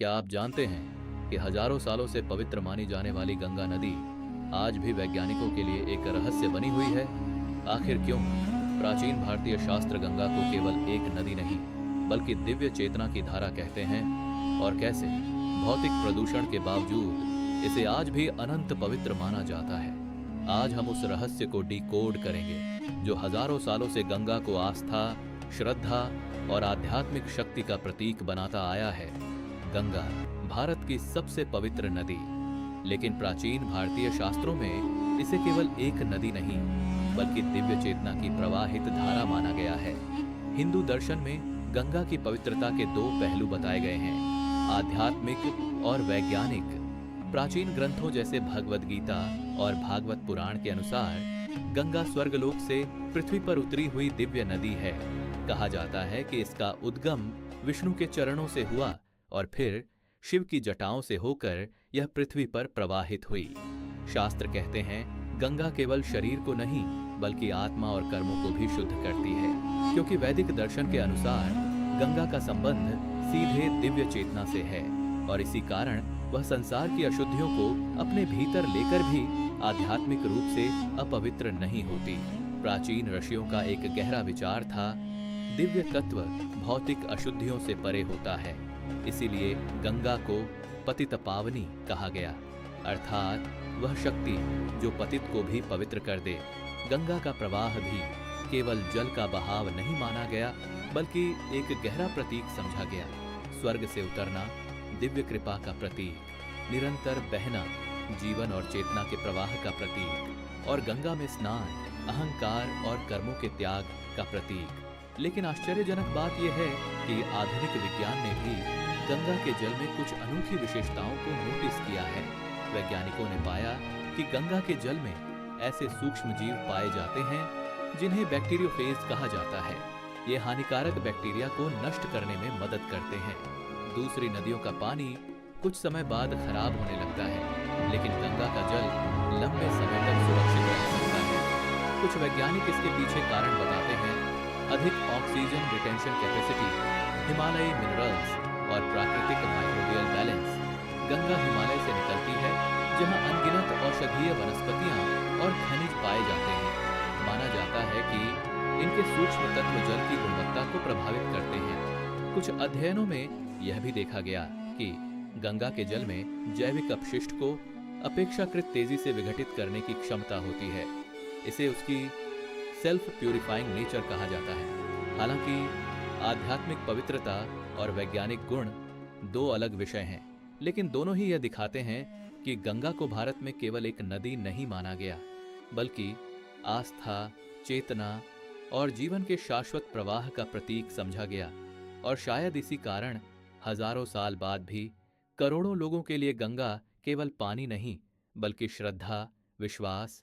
क्या आप जानते हैं कि हजारों सालों से पवित्र मानी जाने वाली गंगा नदी आज भी वैज्ञानिकों के लिए एक रहस्य बनी हुई है? आखिर क्यों प्राचीन भारतीय शास्त्र गंगा को केवल एक नदी नहीं बल्कि दिव्य चेतना की धारा कहते हैं? और कैसे भौतिक प्रदूषण के बावजूद इसे आज भी अनंत पवित्र माना जाता है? आज हम उस रहस्य को डिकोड करेंगे जो हजारों सालों से गंगा को आस्था, श्रद्धा और आध्यात्मिक शक्ति का प्रतीक बनाता आया है। गंगा भारत की सबसे पवित्र नदी, लेकिन प्राचीन भारतीय शास्त्रों में इसे केवल एक नदी नहीं बल्कि दिव्य चेतना की प्रवाहित धारा माना गया है। हिंदू दर्शन में गंगा की पवित्रता के दो पहलू बताए गए हैं, आध्यात्मिक और वैज्ञानिक। प्राचीन ग्रंथों जैसे भगवद गीता और भागवत पुराण के अनुसार गंगा स्वर्गलोक से पृथ्वी पर उतरी हुई दिव्य नदी है। कहा जाता है कि इसका उद्गम विष्णु के चरणों से हुआ और फिर शिव की जटाओं से होकर यह पृथ्वी पर प्रवाहित हुई। शास्त्र कहते हैं गंगा केवल शरीर को नहीं बल्कि आत्मा और कर्मों को भी शुद्ध करती है, क्योंकि वैदिक दर्शन के अनुसार गंगा का संबंध सीधे दिव्य चेतना से है और इसी कारण वह संसार की अशुद्धियों को अपने भीतर लेकर भी आध्यात्मिक रूप से अपवित्र नहीं होती। प्राचीन ऋषियों का एक गहरा विचार था, दिव्य तत्व भौतिक अशुद्धियों से परे होता है, इसीलिए गंगा को पतित पावनी कहा गया, अर्थात वह शक्ति जो पतित को भी पवित्र कर दे। गंगा का प्रवाह भी केवल जल का बहाव नहीं माना गया बल्कि एक गहरा प्रतीक समझा गया। स्वर्ग से उतरना, दिव्य कृपा का प्रतीक, निरंतर बहना, जीवन और चेतना के प्रवाह का प्रतीक, और गंगा में स्नान अहंकार और कर्मों के त्याग का प्रतीक। लेकिन आश्चर्यजनक बात यह है कि आधुनिक विज्ञान ने भी गंगा के जल में कुछ अनोखी विशेषताओं को नोटिस किया है। वैज्ञानिकों ने पाया कि गंगा के जल में ऐसे सूक्ष्म जीव पाए जाते हैं जिन्हें बैक्टीरियोफेज कहा जाता है। ये हानिकारक बैक्टीरिया को नष्ट करने में मदद करते हैं। दूसरी नदियों का पानी कुछ समय बाद खराब होने लगता है, लेकिन गंगा का जल लंबे समय तक सुरक्षित रह सकता है। कुछ वैज्ञानिक इसके पीछे कारण बताते हैं, अधिक ऑक्सीजन रिटेंशन कैपेसिटी, हिमालयी मिनरल्स और प्राकृतिक माइक्रोबियल बैलेंस। गंगा हिमालय से निकलती है जहां अनगिनत औषधीय वनस्पतियां और खनिज पाए जाते हैं। माना जाता है कि इनके सूक्ष्म तत्व जल की गुणवत्ता को प्रभावित करते हैं। कुछ अध्ययनों में यह भी देखा गया कि गंगा के जल में जैविक अपशिष्ट को अपेक्षाकृत तेजी से विघटित करने की क्षमता होती है। इसे उसकी सेल्फ प्यूरिफाइंग नेचर कहा जाता है। हालांकि आध्यात्मिक पवित्रता और वैज्ञानिक गुण दो अलग विषय हैं, लेकिन दोनों ही यह दिखाते हैं कि गंगा को भारत में केवल एक नदी नहीं माना गया बल्कि आस्था, चेतना और जीवन के शाश्वत प्रवाह का प्रतीक समझा गया। और शायद इसी कारण हजारों साल बाद भी करोड़ों लोगों के लिए गंगा केवल पानी नहीं बल्कि श्रद्धा, विश्वास